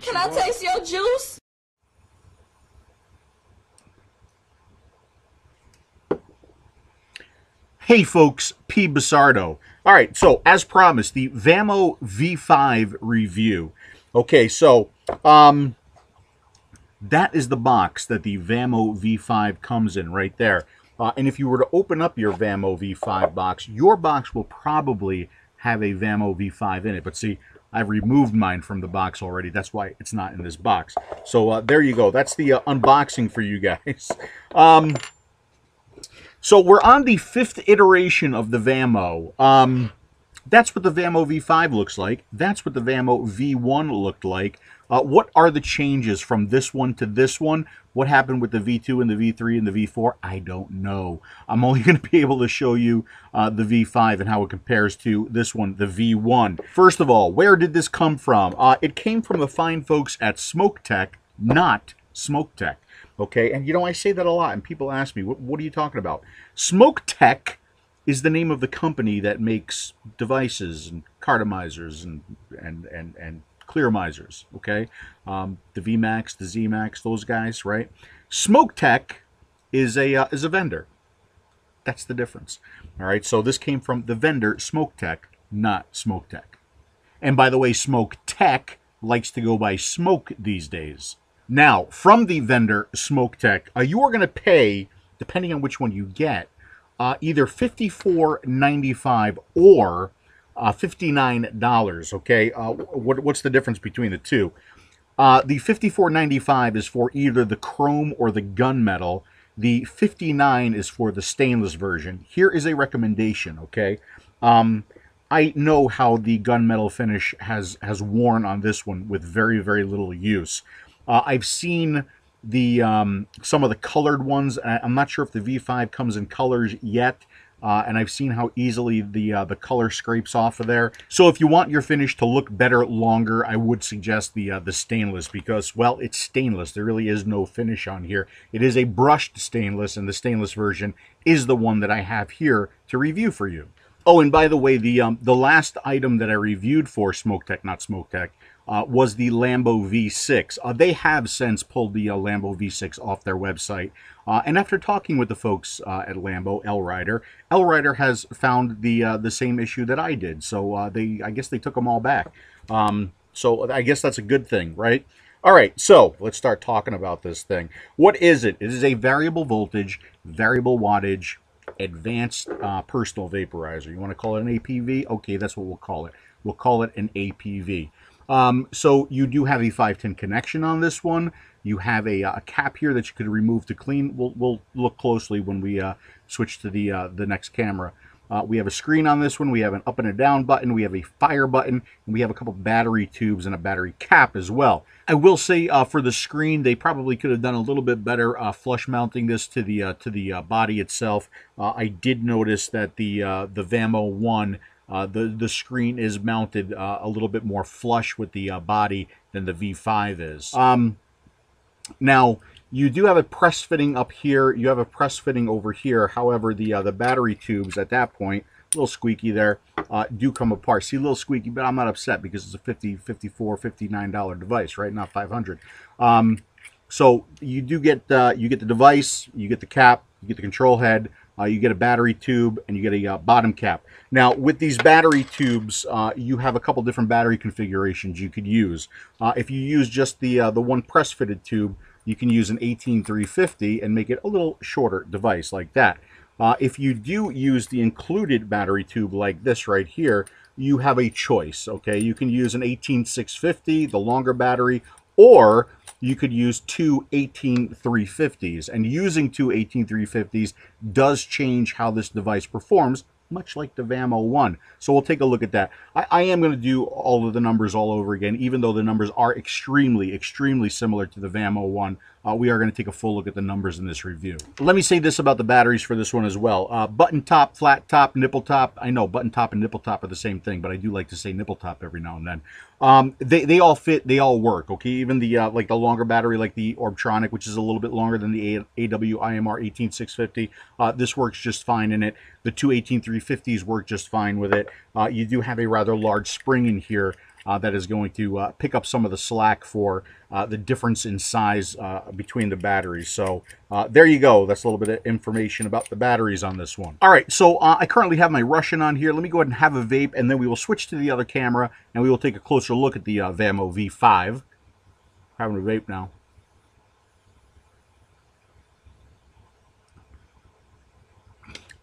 Can I taste your juice? Hey folks, P. Basardo. All right, so as promised, the VAMO V5 review. Okay, so that is the box that the VAMO V5 comes in right there. And if you were to open up your VAMO V5 box, your box will probably have a VAMO V5 in it. But see, I've removed mine from the box already. That's why it's not in this box. So there you go. That's the unboxing for you guys. So we're on the 5th iteration of the VAMO. That's what the VAMO V5 looks like. That's what the VAMO V1 looked like. What are the changes from this one to this one? What happened with the V2 and the V3 and the V4? I don't know. I'm only going to be able to show you the V5 and how it compares to this one, the V1. First of all, where did this come from? It came from the fine folks at SmokeTech, not SmokeTech. Okay, and you know, I say that a lot, and people ask me, what are you talking about? SmokeTech is the name of the company that makes devices and cartomizers and clearmizers, okay? The VMAX, the ZMAX, those guys, right? SmokeTech is a vendor. That's the difference. All right, so this came from the vendor SmokeTech, not SmokeTech. And by the way, SmokeTech likes to go by Smoke these days. Now, from the vendor SmokeTech, you are going to pay, depending on which one you get, either $54.95 or $59, okay? What's the difference between the two? The $54.95 is for either the chrome or the gunmetal. The $59 is for the stainless version. Here is a recommendation, okay? I know how the gunmetal finish has worn on this one with very, very little use. I've seen the some of the colored ones. I'm not sure if the V5 comes in colors yet, and I've seen how easily the color scrapes off of there. So if you want your finish to look better longer, I would suggest the stainless because, well, it's stainless. There really is no finish on here. It is a brushed stainless, and the stainless version is the one that I have here to review for you. Oh, and by the way, the last item that I reviewed for SmokeTech, not SmokeTech, was the Lambo V6. They have since pulled the Lambo V6 off their website. And after talking with the folks at Lambo, L Rider has found the same issue that I did. So I guess they took them all back. So I guess that's a good thing, right? All right, so let's start talking about this thing. What is it? It is a variable voltage, variable wattage, advanced personal vaporizer. You want to call it an APV? Okay, that's what we'll call it. We'll call it an APV. So you do have a 510 connection on this one. You have a cap here that you could remove to clean. We'll look closely when we switch to the next camera. We have a screen on this one. We have an up and a down button. We have a fire button, and we have a couple battery tubes and a battery cap as well. I will say for the screen, they probably could have done a little bit better flush mounting this to the body itself. I did notice that the VAMO 1. The screen is mounted a little bit more flush with the body than the V5 is. Now, you do have a press fitting up here. You have a press fitting over here. However, the battery tubes at that point, a little squeaky there, do come apart. See, a little squeaky, but I'm not upset because it's a $50, $54, $59 device, right? Not $500. So you do get you get the device, you get the cap, you get the control head. You get a battery tube, and you get a bottom cap. Now, with these battery tubes, you have a couple different battery configurations you could use. If you use just the one press-fitted tube, you can use an 18350 and make it a little shorter device like that. If you do use the included battery tube like this right here, you have a choice, okay? You can use an 18650, the longer battery, or you could use two 18350s. And using two 18350s does change how this device performs, much like the VAMO 1. So we'll take a look at that. I am going to do all of the numbers all over again, even though the numbers are extremely, extremely similar to the VAMO 1. We are going to take a full look at the numbers in this review. Let me say this about the batteries for this one as well. Button top, flat top, nipple top. I know button top and nipple top are the same thing, but I do like to say nipple top every now and then. They all fit, they all work, okay? Even the like the longer battery, like the Orbtronic, which is a little bit longer than the AWIMR 18650. This works just fine in it. The two 18350s work just fine with it. You do have a rather large spring in here that is going to pick up some of the slack for the difference in size between the batteries. So there you go. That's a little bit of information about the batteries on this one. All right, so I currently have my Russian on here. Let me go ahead and have a vape, and then we will switch to the other camera, and we will take a closer look at the VAMO V5. Having a vape now.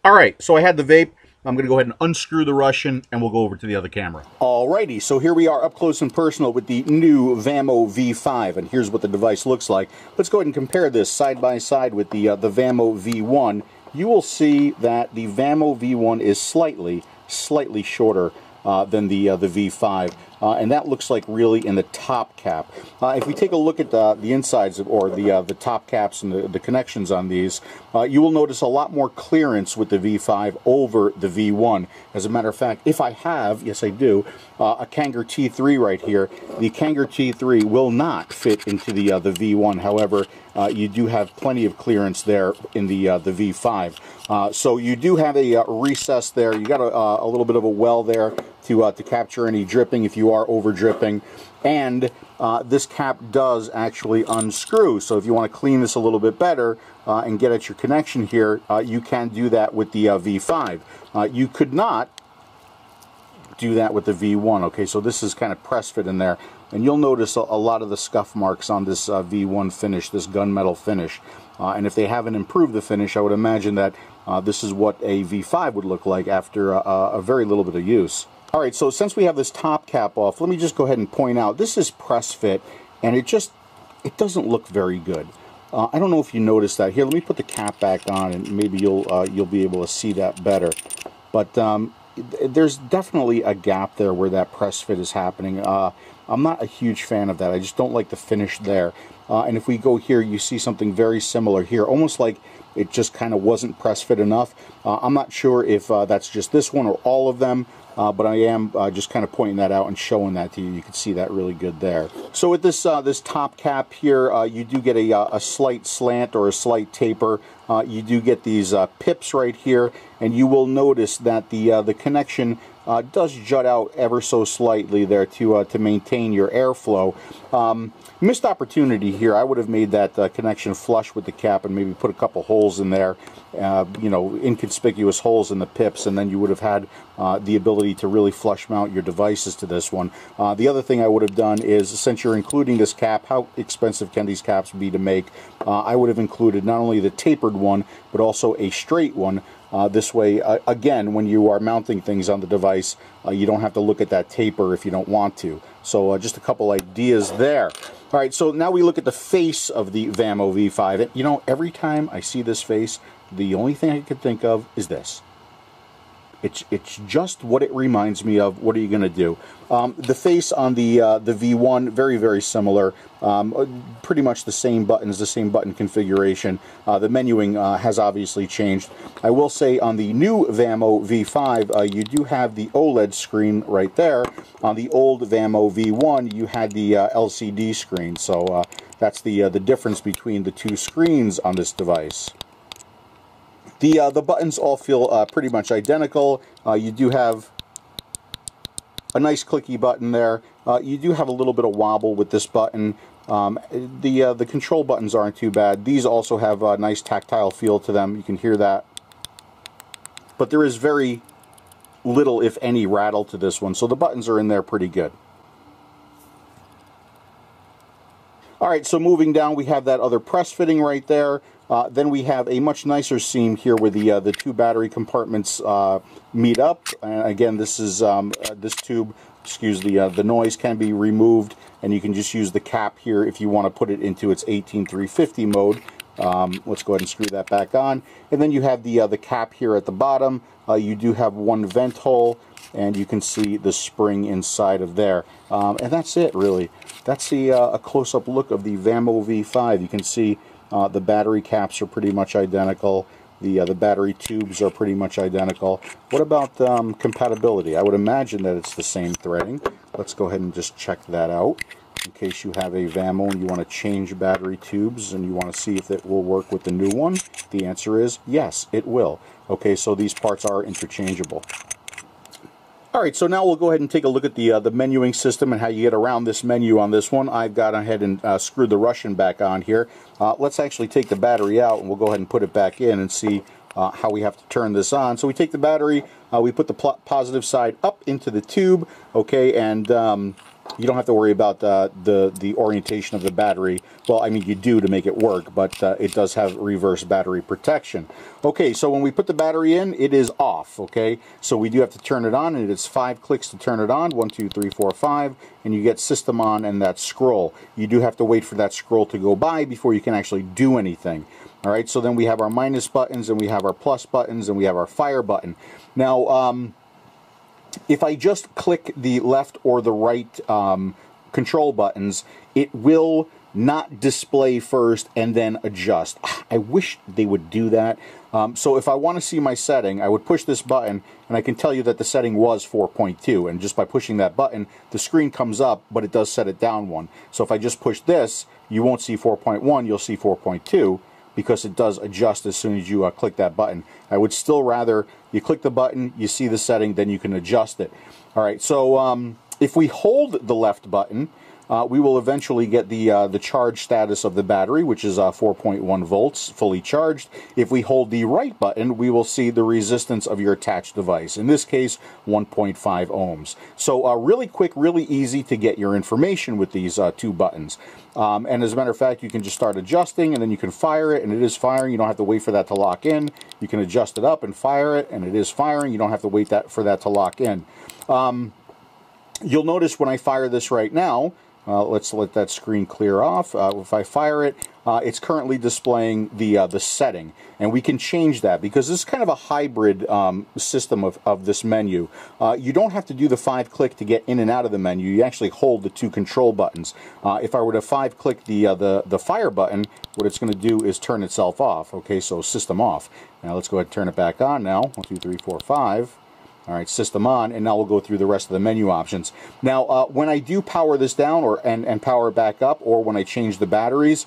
All right, so I had the vape. I'm going to go ahead and unscrew the Russian, and we'll go over to the other camera. Alrighty, so here we are up close and personal with the new VAMO V5, and here's what the device looks like. Let's go ahead and compare this side by side with the VAMO V1. You will see that the VAMO V1 is slightly shorter than the V5, and that looks like really in the top cap. If we take a look at the insides or the top caps and the connections on these, you will notice a lot more clearance with the V5 over the V1. As a matter of fact, if I have, yes I do, a Kanger T3 right here, the Kanger T3 will not fit into the V1. However, you do have plenty of clearance there in the V5. So you do have a recess there. You got a little bit of a well there to capture any dripping if you are over dripping, and this cap does actually unscrew. So if you want to clean this a little bit better and get at your connection here, you can do that with the V5. You could not do that with the V1. Okay, so this is kind of press fit in there, and you'll notice a lot of the scuff marks on this V1 finish, this gunmetal finish. And if they haven't improved the finish, I would imagine that this is what a V5 would look like after a very little bit of use. All right, so since we have this top cap off, let me just go ahead and point out this is press fit, and it doesn't look very good. I don't know if you noticed that. Here, let me put the cap back on, and maybe you'll be able to see that better. But there's definitely a gap there where that press fit is happening. I'm not a huge fan of that. I just don't like the finish there. And if we go here, you see something very similar here, almost like it just kind of wasn't press fit enough. I'm not sure if that's just this one or all of them, but I am just kind of pointing that out and showing that to you. You can see that really good there. So with this this top cap here, you do get a slight slant or a slight taper. You do get these pips right here, and you will notice that the connection does jut out ever so slightly there to maintain your airflow. Missed opportunity here. I would have made that connection flush with the cap and maybe put a couple holes in there, you know, inconspicuous holes in the pips, and then you would have had the ability to really flush mount your devices to this one. The other thing I would have done is, since you're including this cap, how expensive can these caps be to make? I would have included not only the tapered one, but also a straight one. This way, again, when you are mounting things on the device, you don't have to look at that taper if you don't want to. So just a couple ideas there. All right, so now we look at the face of the VAMO V5. And, you know, every time I see this face, the only thing I can think of is this. It's just what it reminds me of. What are you going to do? The face on the V1, very, very similar. Pretty much the same buttons, the same button configuration. The menuing has obviously changed. I will say on the new VAMO V5, you do have the OLED screen right there. On the old VAMO V1, you had the LCD screen. So that's the difference between the two screens on this device. The buttons all feel pretty much identical. You do have a nice clicky button there. You do have a little bit of wobble with this button. The control buttons aren't too bad. These also have a nice tactile feel to them. You can hear that. But there is very little, if any, rattle to this one. So the buttons are in there pretty good. Alright, so moving down, we have that other press fitting right there. Then we have a much nicer seam here where the two battery compartments meet up. And again, this is this tube, excuse the noise, can be removed, and you can just use the cap here if you want to put it into its 18350 mode. Let's go ahead and screw that back on. And then you have the cap here at the bottom. You do have one vent hole, and you can see the spring inside of there. And that's it, really. That's a close-up look of the VAMO V5. You can see the battery caps are pretty much identical. The battery tubes are pretty much identical. What about compatibility? I would imagine that it's the same threading. Let's go ahead and just check that out in case you have a VAMO and you want to change battery tubes and you want to see if it will work with the new one. The answer is yes, it will. Okay, so these parts are interchangeable. All right, so now we'll go ahead and take a look at the menuing system and how you get around this menu on this one. I've got ahead and screwed the Russian back on here. Let's actually take the battery out, and we'll go ahead and put it back in and see how we have to turn this on. So we take the battery, we put the positive side up into the tube, okay, and you don't have to worry about the orientation of the battery. Well, I mean, you do to make it work, but it does have reverse battery protection. Okay, so when we put the battery in, it is off, okay? So we do have to turn it on, and it's 5 clicks to turn it on. 1, 2, 3, 4, 5, and you get system on and that scroll. You do have to wait for that scroll to go by before you can actually do anything. All right, so then we have our minus buttons, and we have our plus buttons, and we have our fire button. Now, if I just click the left or the right control buttons, it will not display first and then adjust. I wish they would do that. So if I want to see my setting, I would push this button, and I can tell you that the setting was 4.2, and just by pushing that button, the screen comes up, but it does set it down one. So if I just push this, you won't see 4.1, you'll see 4.2, because it does adjust as soon as you click that button. I would still rather you click the button, you see the setting, then you can adjust it. All right, so if we hold the left button, we will eventually get the charge status of the battery, which is 4.1 volts, fully charged. If we hold the right button, we will see the resistance of your attached device. In this case, 1.5 ohms. So really quick, really easy to get your information with these two buttons. And as a matter of fact, you can just start adjusting, and then you can fire it, and it is firing. You don't have to wait for that to lock in. You can adjust it up and fire it, and it is firing. You don't have to wait for that to lock in. You'll notice when I fire this right now, let's let that screen clear off. If I fire it, it's currently displaying the setting, and we can change that because this is kind of a hybrid system of this menu. You don't have to do the 5-click to get in and out of the menu. You actually hold the two control buttons. If I were to 5-click the fire button, what it's going to do is turn itself off. Okay, so system off. Now let's go ahead and turn it back on now. 1, 2, 3, 4, 5. All right, system on, and now we'll go through the rest of the menu options. Now, when I do power this down and power it back up, or when I change the batteries,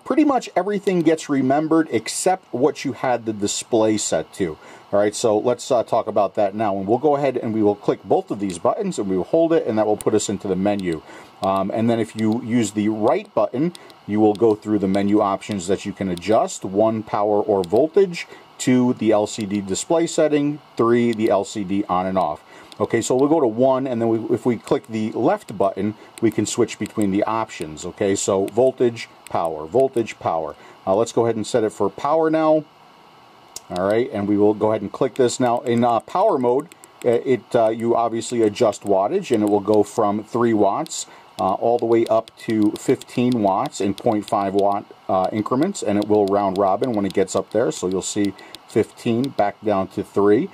pretty much everything gets remembered except what you had the display set to. All right, so let's talk about that now. And we'll go ahead and we will click both of these buttons, and we will hold it, and that will put us into the menu. And then if you use the right button, you will go through the menu options that you can adjust. 1, power or voltage. 2, the LCD display setting. 3, the LCD on and off. Okay, so we'll go to 1, and then if we click the left button, we can switch between the options. Okay, so voltage, power, voltage, power. Let's go ahead and set it for power now. All right, and we will go ahead and click this now. In power mode, you obviously adjust wattage, and it will go from 3 watts all the way up to 15 watts in 0.5 watt increments, and it will round robin when it gets up there. So you'll see 15 back down to 3.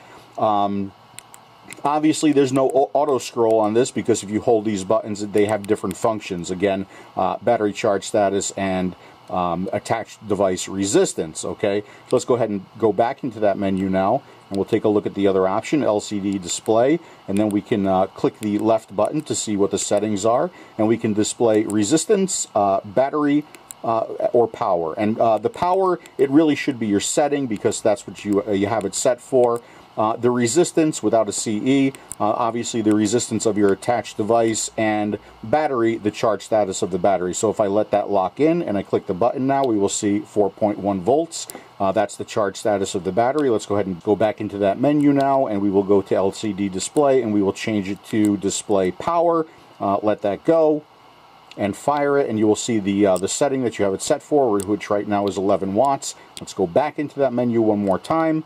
Obviously, there's no auto scroll on this because if you hold these buttons, they have different functions. Again, battery charge status and attached device resistance. Okay, so let's go ahead and go back into that menu now, and we'll take a look at the other option, LCD display, and then we can click the left button to see what the settings are, and we can display resistance, battery, or power. And the power, it really should be your setting because that's what you have it set for. The resistance without a CE, obviously the resistance of your attached device, and battery, the charge status of the battery. So if I let that lock in and I click the button now, we will see 4.1 volts. That's the charge status of the battery. Let's go ahead and go back into that menu now, and we will go to LCD display, and we will change it to display power. Let that go and fire it, and you will see the setting that you have it set for, which right now is 11 watts. Let's go back into that menu one more time.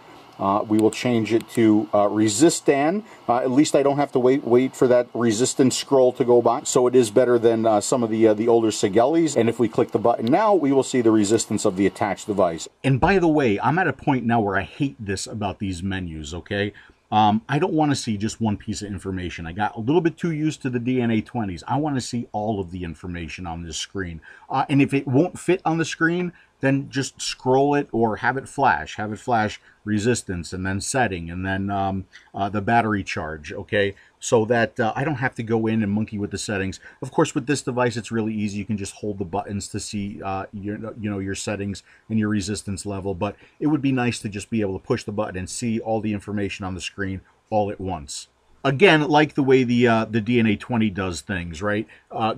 We will change it to resistan. At least I don't have to wait for that resistance scroll to go by. So it is better than some of the older Sigelis. And if we click the button now, we will see the resistance of the attached device. And by the way, I'm at a point now where I hate this about these menus, okay? I don't want to see just one piece of information. I got a little bit too used to the DNA 20s. I want to see all of the information on this screen. And if it won't fit on the screen, then just scroll it or have it flash. Have it flash resistance and then setting and then the battery charge, okay? So that I don't have to go in and monkey with the settings. Of course, with this device, it's really easy. You can just hold the buttons to see your settings and your resistance level. But it would be nice to just be able to push the button and see all the information on the screen all at once. Again, like the way the DNA 20 does things, right?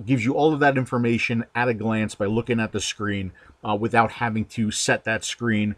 Gives you all of that information at a glance by looking at the screen without having to set that screen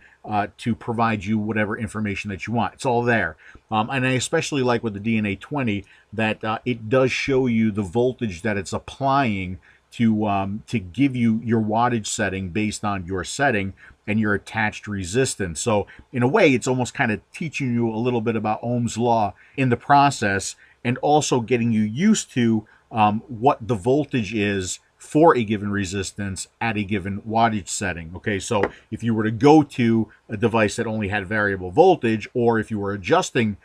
to provide you whatever information that you want. It's all there. And I especially like with the DNA 20 that it does show you the voltage that it's applying to give you your wattage setting based on your setting and your attached resistance. So in a way, it's almost kind of teaching you a little bit about Ohm's law in the process, and also getting you used to what the voltage is for a given resistance at a given wattage setting. Okay, so if you were to go to a device that only had variable voltage, or if you were adjusting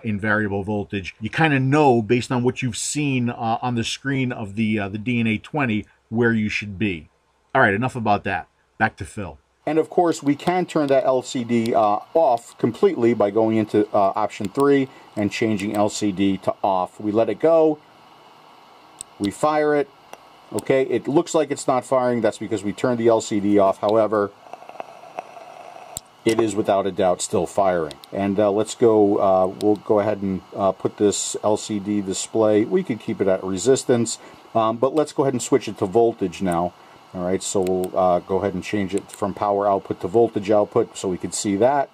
in variable voltage, you kind of know based on what you've seen on the screen of the DNA 20 where you should be. All right, enough about that. Back to Phil. And of course, we can turn that LCD off completely by going into option 3 and changing LCD to off. We let it go. We fire it. Okay, it looks like it's not firing. That's because we turned the LCD off. However, it is without a doubt still firing. And let's go, we'll go ahead and put this LCD display. We could keep it at resistance, but let's go ahead and switch it to voltage now. All right, so we'll go ahead and change it from power output to voltage output so we can see that.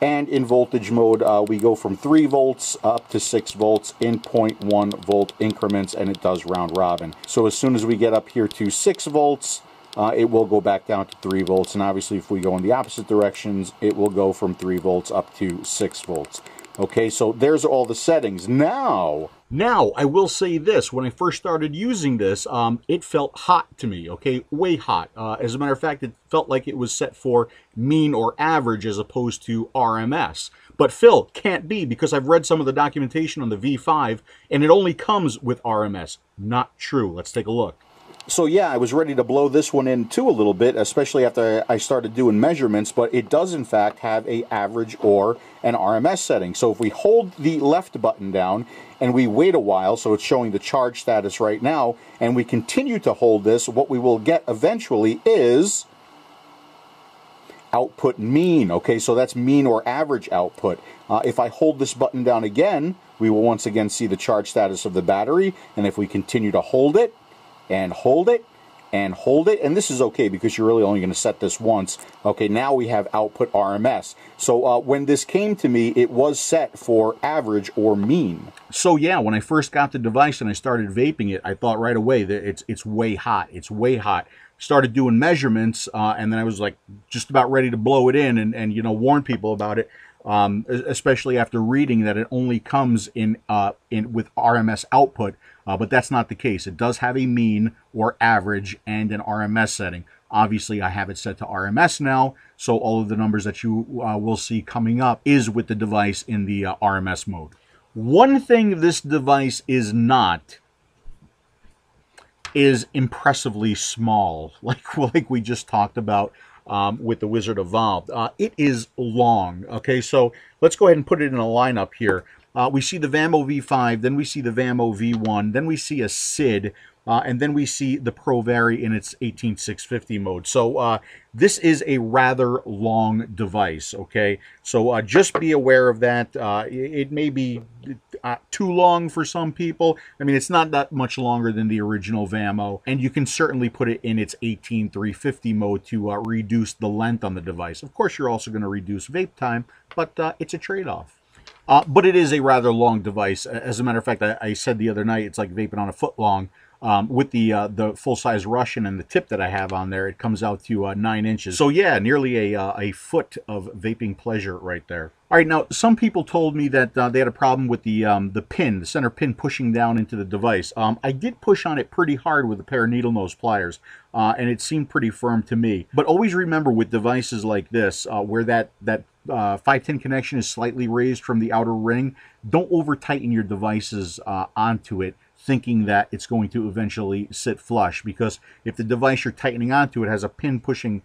And in voltage mode, we go from 3 volts up to 6 volts in 0.1 volt increments, and it does round robin. So as soon as we get up here to 6 volts, it will go back down to 3 volts. And obviously, if we go in the opposite directions, it will go from 3 volts up to 6 volts. Okay, so there's all the settings. Now, I will say this. When I first started using this, it felt hot to me, okay? Way hot. As a matter of fact, it felt like it was set for mean or average as opposed to RMS. But Phil, can't be, because I've read some of the documentation on the V5, and it only comes with RMS. Not true. Let's take a look. So yeah, I was ready to blow this one in too a little bit, especially after I started doing measurements, but it does in fact have a average or an RMS setting. So if we hold the left button down and we wait a while, so it's showing the charge status right now, and we continue to hold this, what we will get eventually is output mean. Okay, so that's mean or average output. If I hold this button down again, we will once again see the charge status of the battery, and if we continue to hold it, and hold it, and hold it, and this is okay because you're really only going to set this once. Okay, now we have output RMS. So when this came to me, it was set for average or mean. So yeah, when I first got the device and I started vaping it, I thought right away that it's way hot. It's way hot. Started doing measurements, and then I was like just about ready to blow it in and you know, warn people about it. Especially after reading that it only comes in with RMS output, but that's not the case. It does have a mean or average and an RMS setting. Obviously, I have it set to RMS now, so all of the numbers that you will see coming up is with the device in the RMS mode. One thing this device is not is impressively small, like we just talked about with the Wizard Evolved. It is long. Okay, so let's go ahead and put it in a lineup here. We see the VAMO V5, then we see the VAMO V1, then we see a SID, and then we see the Pro Vari in its 18650 mode. So this is a rather long device, okay? So just be aware of that. It may be too long for some people. I mean, it's not that much longer than the original VAMO, and you can certainly put it in its 18350 mode to reduce the length on the device. Of course, you're also going to reduce vape time, but it's a trade-off. But it is a rather long device. As a matter of fact, I said the other night, it's like vaping on a foot long. With the full-size Russian and the tip that I have on there, it comes out to 9 inches. So yeah, nearly a foot of vaping pleasure right there. All right, now some people told me that they had a problem with the pin, the center pin pushing down into the device. I did push on it pretty hard with a pair of needle nose pliers, and it seemed pretty firm to me. But always remember with devices like this, where that 510 connection is slightly raised from the outer ring, don't over tighten your devices onto it, thinking that it's going to eventually sit flush, because if the device you're tightening onto it has a pin pushing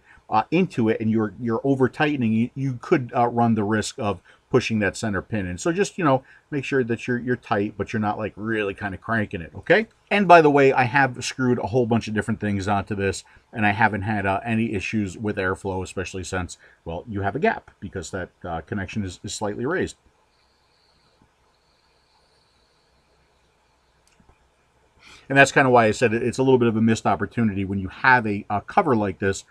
into it and you're over tightening, you could run the risk of pushing that center pin in. So just, you know, make sure that you're tight, but you're not like really kind of cranking it, okay? And by the way, I have screwed a whole bunch of different things onto this, and I haven't had any issues with airflow, especially since, well, you have a gap because that connection is slightly raised. And that's kind of why I said it's a little bit of a missed opportunity. When you have a cover like this,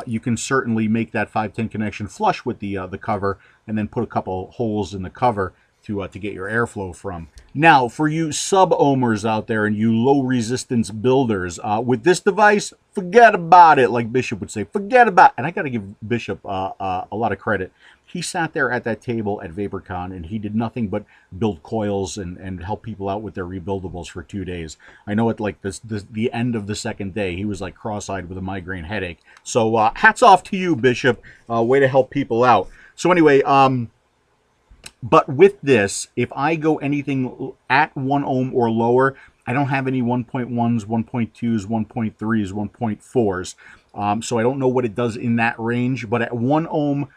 you can certainly make that 510 connection flush with the cover, and then put a couple holes in the cover to get your airflow from. Now, for you sub-ohmers out there and you low-resistance builders, with this device, forget about it, like Bishop would say. Forget about it. And I got to give Bishop a lot of credit. He sat there at that table at VaporCon, and he did nothing but build coils and help people out with their rebuildables for 2 days. I know at like the end of the second day, he was like cross-eyed with a migraine headache. So hats off to you, Bishop. Way to help people out. So anyway, but with this, if I go anything at 1 ohm or lower, I don't have any 1.1s, 1.2s, 1.3s, 1.4s. So I don't know what it does in that range. But at 1 ohm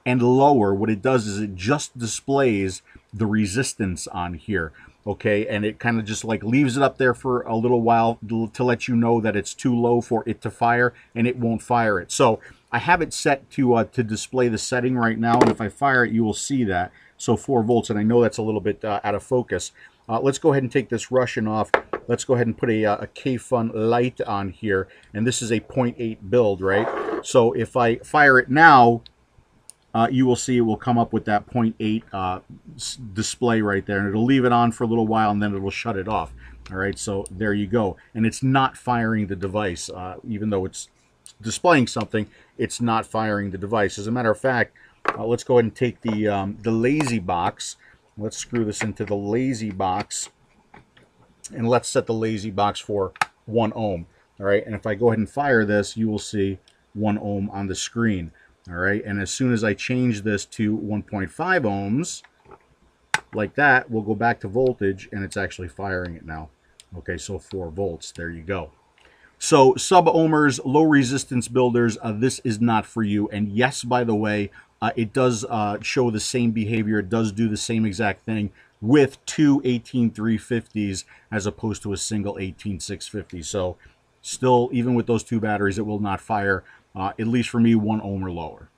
and lower, what it does is it just displays the resistance on here. Okay, and it kind of just like leaves it up there for a little while to let you know that it's too low for it to fire, and it won't fire it. So I have it set to display the setting right now, and if I fire it, you will see that. So 4 volts, and I know that's a little bit out of focus. Let's go ahead and take this Russian off. Let's go ahead and put a K-Fun light on here, and this is a 0.8 build, right? So if I fire it now, you will see it will come up with that 0.8 display right there, and it'll leave it on for a little while, and then it'll shut it off. All right, so there you go. And it's not firing the device, even though it's displaying something, it's not firing the device. As a matter of fact, let's go ahead and take the lazy box. Let's screw this into the lazy box, and let's set the lazy box for 1 ohm. All right, and if I go ahead and fire this, you will see 1 ohm on the screen. All right, and as soon as I change this to 1.5 ohms, like that, we'll go back to voltage, and it's actually firing it now. Okay, so 4 volts. There you go. So sub-ohmers, low resistance builders, this is not for you. And yes, by the way, it does show the same behavior. It does do the same exact thing with 2 18350s as opposed to a single 18650. So still, even with those 2 batteries, it will not fire, at least for me, 1 ohm or lower.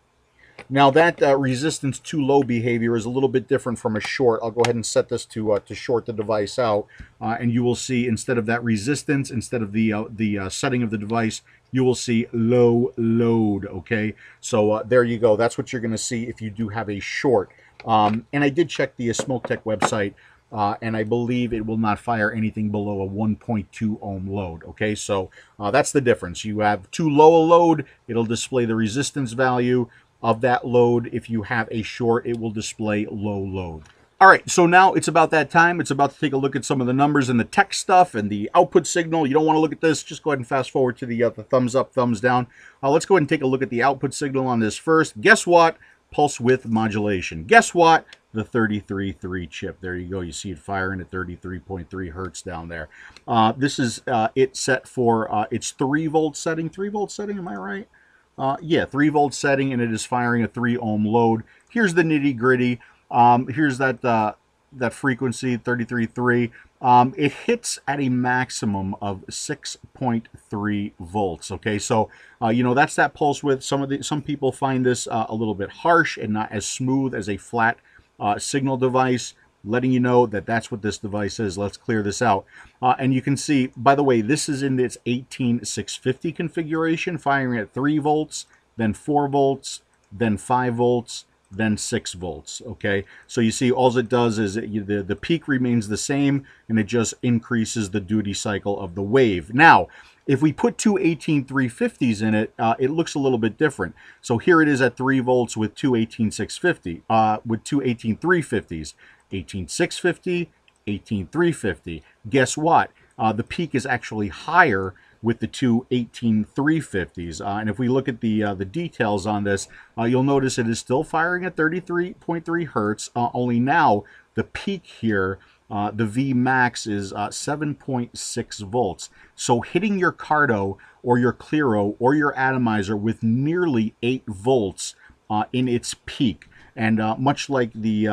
Now that resistance too low behavior is a little bit different from a short. I'll go ahead and set this to short the device out, and you will see instead of that resistance, instead of the setting of the device, you will see low load. Okay, so there you go. That's what you're going to see if you do have a short. And I did check the SmokeTech website, and I believe it will not fire anything below a 1.2 ohm load. Okay, so that's the difference. You have too low a load, it'll display the resistance value of that load. If you have a short, it will display low load. All right, so now it's about that time. It's about to take a look at some of the numbers and the tech stuff and the output signal. You don't want to look at this. Just go ahead and fast forward to the thumbs up, thumbs down. Let's go ahead and take a look at the output signal on this first. Guess what? Pulse width modulation. Guess what? The 33.3 chip. There you go. You see it firing at 33.3 hertz down there. This is it set for its 3 volt setting. 3 volt setting, am I right? Yeah, 3 volt setting, and it is firing a 3 ohm load. Here's the nitty gritty. Here's that frequency, 33.3. It hits at a maximum of 6.3 volts. Okay, so you know, that's that pulse width. Some people find this a little bit harsh and not as smooth as a flat signal device. Letting you know that that's what this device is. Let's clear this out. And you can see, by the way, this is in its 18650 configuration, firing at 3 volts, then 4 volts, then 5 volts, then 6 volts. Okay, so you see all it does is the peak remains the same, and it just increases the duty cycle of the wave. Now, if we put 2 18350s in it, it looks a little bit different. So here it is at 3 volts with 2 18650, with 2 18350s. 18650, 18350. Guess what? The peak is actually higher with the 2 18350s. And if we look at the details on this, you'll notice it is still firing at 33.3 hertz. Only now the peak here, the V max is 7.6 volts. So hitting your Cardo or your Clearo or your atomizer with nearly 8 volts in its peak. And much like the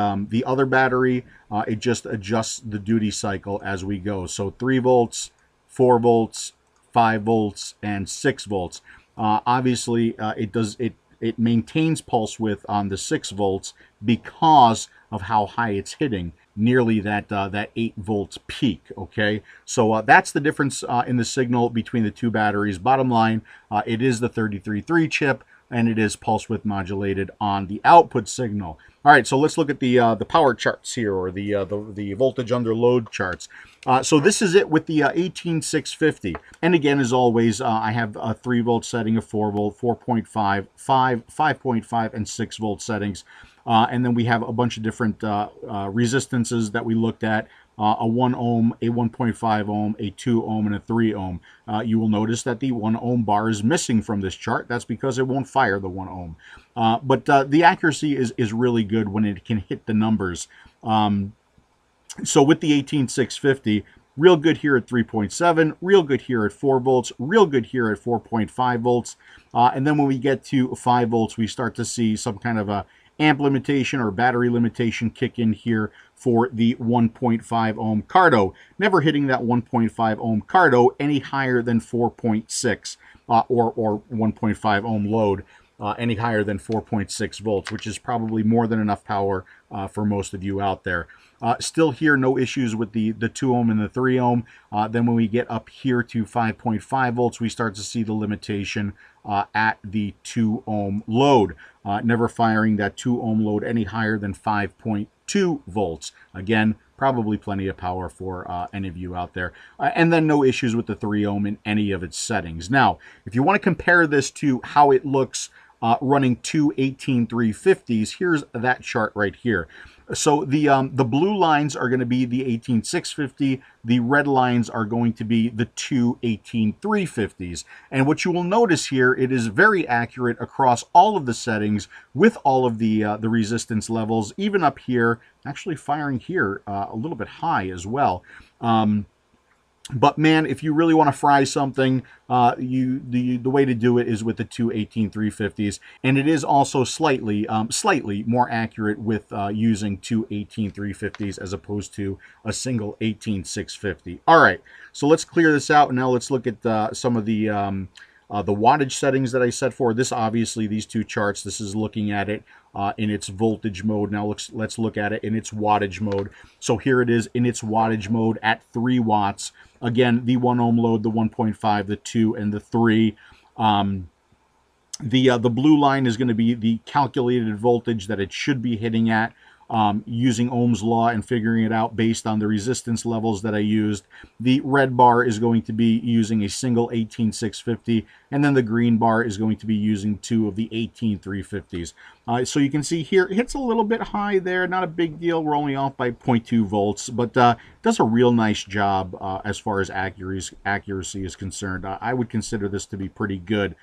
other battery, it just adjusts the duty cycle as we go. So 3 volts, 4 volts, 5 volts, and 6 volts. Obviously, it maintains pulse width on the 6 volts because of how high it's hitting. nearly that 8 volts peak. Okay, so that's the difference in the signal between the two batteries. Bottom line, it is the 33.3 chip, and it is pulse width modulated on the output signal. All right, so let's look at the power charts here, or the voltage under load charts. So this is it with the 18650. And again, as always, I have a 3 volt setting, a 4 volt, 4.5, 5, 5.5, and 6 volt settings. And then we have a bunch of different resistances that we looked at. A 1 ohm, a 1.5 ohm, a 2 ohm, and a 3 ohm. You will notice that the 1 ohm bar is missing from this chart. That's because it won't fire the 1 ohm. But the accuracy is really good when it can hit the numbers. So with the 18650, real good here at 3.7, real good here at 4 volts, real good here at 4.5 volts. And then when we get to 5 volts, we start to see some kind of a amp limitation or battery limitation kick in here for the 1.5 ohm Cardo, never hitting that 1.5 ohm Cardo any higher than 4.6 or 1.5 ohm load any higher than 4.6 volts, which is probably more than enough power for most of you out there. Still here, no issues with the 2 ohm and the 3 ohm. Then when we get up here to 5.5 volts, we start to see the limitation at the 2 ohm load. Never firing that 2 ohm load any higher than 5.2 volts. Again, probably plenty of power for any of you out there. And then no issues with the 3 ohm in any of its settings. Now, if you want to compare this to how it looks running two 18350s, here's that chart right here. So the blue lines are going to be the 18650. The red lines are going to be the two 18350s. And what you will notice here, it is very accurate across all of the settings with all of the resistance levels, even up here, actually firing here a little bit high as well. But man, if you really want to fry something, the way to do it is with the two 18350s, and it is also slightly more accurate with using two 18350s as opposed to a single 18650. All right, so let's clear this out, and now let's look at some of the wattage settings that I set for this. Obviously, these two charts, this is looking at it in its voltage mode. Now let's look at it in its wattage mode. So here it is in its wattage mode at 3 watts. Again, the 1 ohm load, the 1.5, the 2, and the 3. The blue line is going to be the calculated voltage that it should be hitting at, using Ohm's law and figuring it out based on the resistance levels that I used. The red bar is going to be using a single 18650, and then the green bar is going to be using 2 of the 18350s. So you can see here, it hits a little bit high there, not a big deal. We're only off by 0.2 volts, but does a real nice job as far as accuracy is concerned. I would consider this to be pretty good.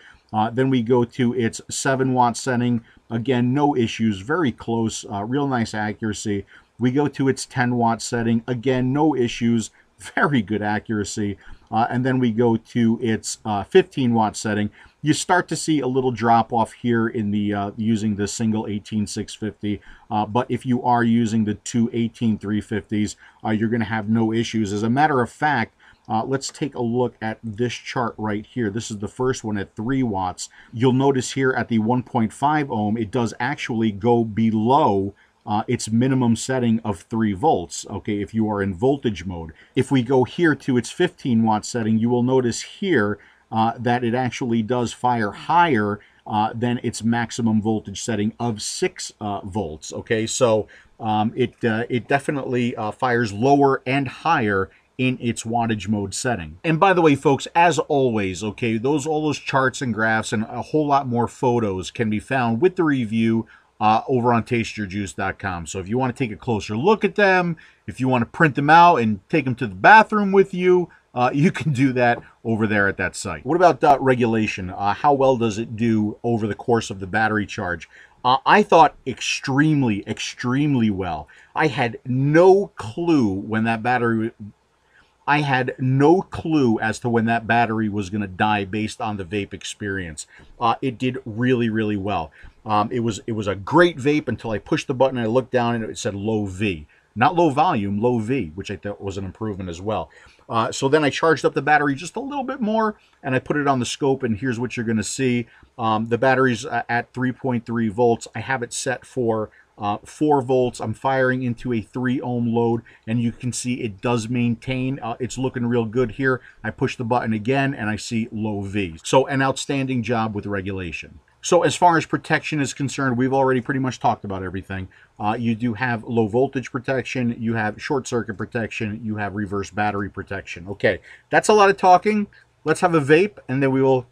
Then we go to its 7 watt setting. Again, no issues, very close, real nice accuracy. We go to its 10 watt setting. Again, no issues, very good accuracy. And then we go to its 15 watt setting. You start to see a little drop off here in the using the single 18650. But if you are using the two 18350s, you're going to have no issues. As a matter of fact, let's take a look at this chart right here. This is the first one at 3 watts. You'll notice here at the 1.5 ohm, it does actually go below its minimum setting of 3 volts, okay, if you are in voltage mode. If we go here to its 15 watt setting, you will notice here that it actually does fire higher than its maximum voltage setting of 6 volts, okay? So it definitely fires lower and higher in its wattage mode setting. And by the way, folks, as always, okay, all those charts and graphs and a whole lot more photos can be found with the review over on tasteyourjuice.com. So if you want to take a closer look at them, if you want to print them out and take them to the bathroom with you, you can do that over there at that site. What about regulation? How well does it do over the course of the battery charge? I thought extremely, extremely well. I had no clue when that battery... I had no clue as to when that battery was going to die based on the vape experience. It did really, really well. It was a great vape until I pushed the button and I looked down and it said low V. Not low volume, low V, which I thought was an improvement as well. So then I charged up the battery just a little bit more and I put it on the scope, and here's what you're going to see. The battery's at 3.3 volts. I have it set for 4 volts. I'm firing into a 3 ohm load, and you can see it does maintain. It's looking real good here. I push the button again, and I see low V. So an outstanding job with regulation. So as far as protection is concerned, we've already pretty much talked about everything. You do have low voltage protection, you have short circuit protection, you have reverse battery protection. Okay, that's a lot of talking. Let's have a vape, and then we will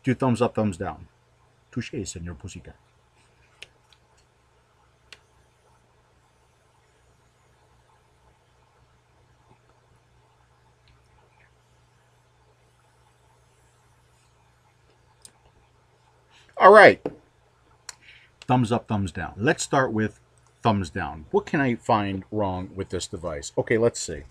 do thumbs up, thumbs down. Touché, Senor Pussycat. All right. Thumbs up, thumbs down. Let's start with thumbs down. What can I find wrong with this device? Okay, let's see.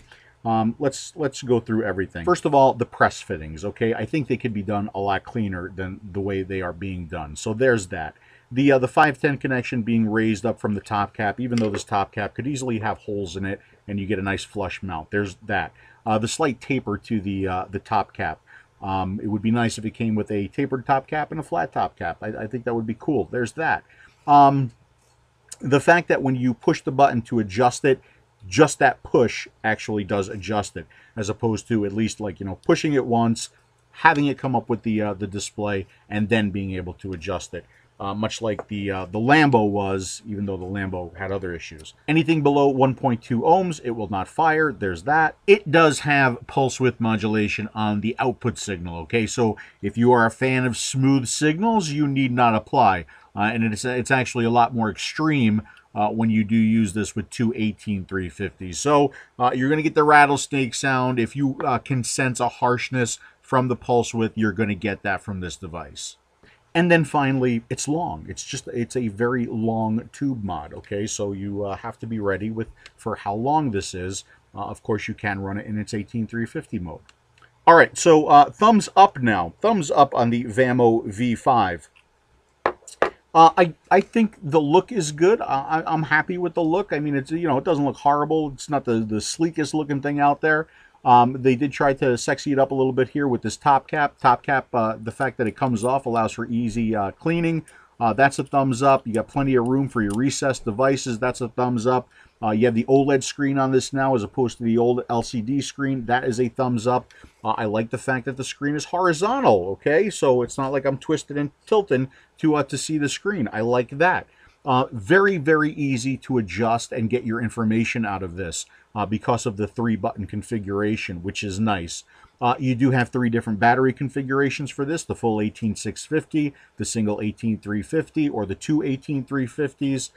Let's go through everything. First of all, the press fittings. Okay, I think they could be done a lot cleaner than the way they are being done. So there's that. The 510 connection being raised up from the top cap, even though this top cap could easily have holes in it, and you get a nice flush mount. There's that. The slight taper to the top cap. It would be nice if it came with a tapered top cap and a flat top cap. I think that would be cool. There's that. The fact that when you push the button to adjust it, just that push actually does adjust it, as opposed to at least, like, you know, pushing it once, having it come up with the display, and then being able to adjust it. Much like the Lambo was, even though the Lambo had other issues. Anything below 1.2 ohms, it will not fire. There's that. It does have pulse width modulation on the output signal, okay? So if you are a fan of smooth signals, you need not apply. And it's actually a lot more extreme when you do use this with two 18350s. So you're going to get the rattlesnake sound. If you can sense a harshness from the pulse width, you're going to get that from this device. And then finally, it's long. It's a very long tube mod, okay? So you have to be ready for how long this is. Of course, you can run it in its 18350 mode. All right, so thumbs up now. Thumbs up on the VAMO V5. I think the look is good. I'm happy with the look. I mean, it's, you know, it doesn't look horrible. It's not the sleekest looking thing out there. They did try to sexy it up a little bit here with this top cap. The fact that it comes off allows for easy cleaning. That's a thumbs up. You got plenty of room for your recessed devices. That's a thumbs up. You have the OLED screen on this now as opposed to the old LCD screen. That is a thumbs up. I like the fact that the screen is horizontal, okay? So it's not like I'm twisted and tilting to see the screen. I like that. Very, very easy to adjust and get your information out of this because of the 3-button configuration, which is nice. You do have 3 different battery configurations for this: the full 18650, the single 18350, or the two 18350s.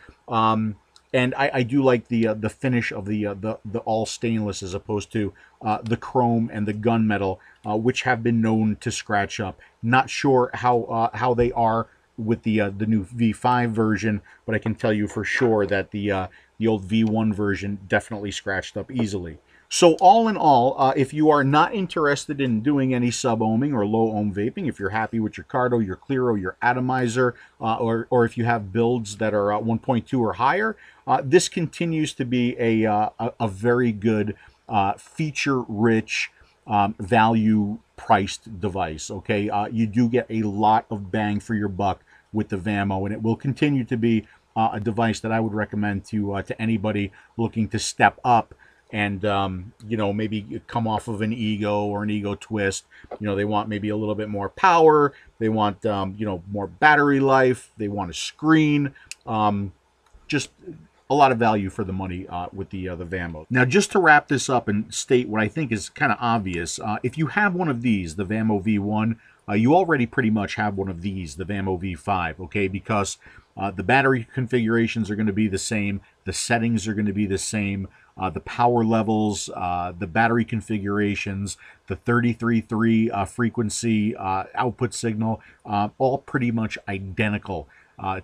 And I do like the finish of the all stainless as opposed to the chrome and the gunmetal, which have been known to scratch up. Not sure how they are with the new V5 version, but I can tell you for sure that the old V1 version definitely scratched up easily. So all in all, if you are not interested in doing any sub-ohming or low-ohm vaping, if you're happy with your Cardo, your Clearo, your Atomizer, or if you have builds that are 1.2 or higher, this continues to be a very good feature-rich, value-priced device. Okay, you do get a lot of bang for your buck with the VAMO, and it will continue to be a device that I would recommend to anybody looking to step up and you know, maybe come off of an ego or an ego twist. You know, they want maybe a little bit more power, they want you know, more battery life, they want a screen, just a lot of value for the money with the VAMO. Now, just to wrap this up and state what I think is kind of obvious, if you have one of these, the VAMO V1, you already pretty much have one of these, the VAMO V5, okay? Because the battery configurations are going to be the same, the settings are going to be the same, the power levels, the battery configurations, the 33.3 frequency output signal, all pretty much identical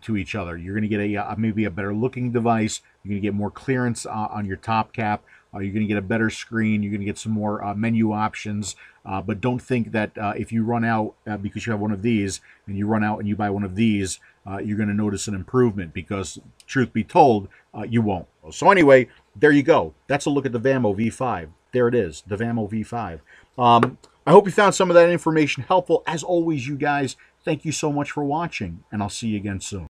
to each other. You're going to get maybe a better looking device. You're going to get more clearance on your top cap. You're going to get a better screen. You're going to get some more menu options. But don't think that if you run out because you have one of these, and you run out and you buy one of these, you're going to notice an improvement, because truth be told, you won't. So anyway, there you go. That's a look at the VAMO V5. There it is, the VAMO V5. I hope you found some of that information helpful. As always, you guys, thank you so much for watching, and I'll see you again soon.